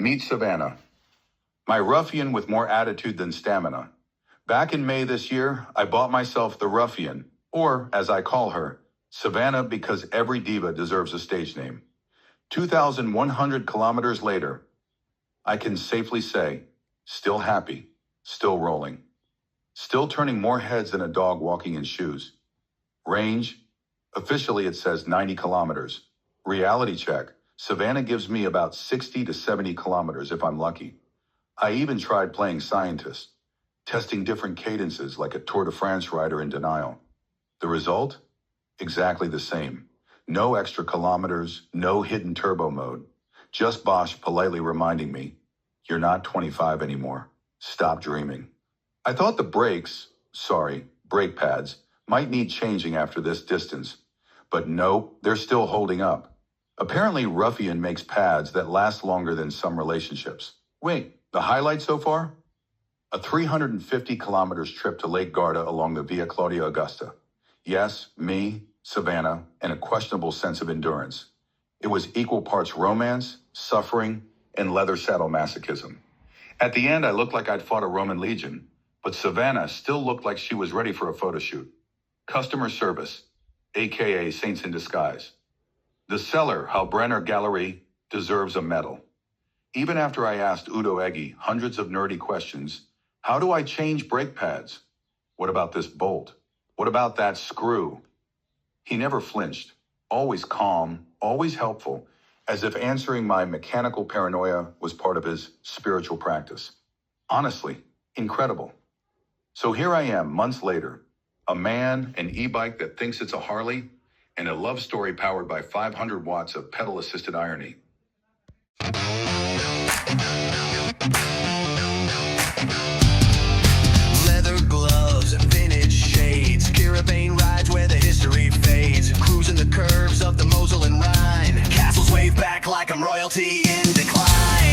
Meet Savanna, my ruffian with more attitude than stamina. Back in May this year, I bought myself the Ruffian, or as I call her, Savanna, because every diva deserves a stage name. 2,100 kilometers later, I can safely say, still happy, still rolling, still turning more heads than a dog walking in shoes. Range, officially it says 90 kilometers. Reality check, Savanna gives me about 60 to 70 kilometers if I'm lucky. I even tried playing scientist, testing different cadences like a Tour de France rider in denial. The result? Exactly the same. No extra kilometers, no hidden turbo mode. Just Bosch politely reminding me, you're not 25 anymore. Stop dreaming. I thought the brake pads, might need changing after this distance. But no, they're still holding up. Apparently, Ruffian makes pads that last longer than some relationships. Wait, the highlight so far? A 350 kilometers trip to Lake Garda along the Via Claudia Augusta. Yes, me, Savanna, and a questionable sense of endurance. It was equal parts romance, suffering, and leather saddle masochism. At the end, I looked like I'd fought a Roman legion, but Savanna still looked like she was ready for a photo shoot. Customer service, aka saints in disguise. The seller, Halbrenner Gallery, deserves a medal. Even after I asked Udo Eggy hundreds of nerdy questions, how do I change brake pads? What about this bolt? What about that screw? He never flinched, always calm, always helpful, as if answering my mechanical paranoia was part of his spiritual practice. Honestly, incredible. So here I am, months later, a man, an e-bike that thinks it's a Harley, and a love story powered by 500 watts of pedal-assisted irony. Leather gloves, vintage shades, caravan rides where the history fades, cruising the curves of the Mosel and Rhine, castles wave back like I'm royalty in decline.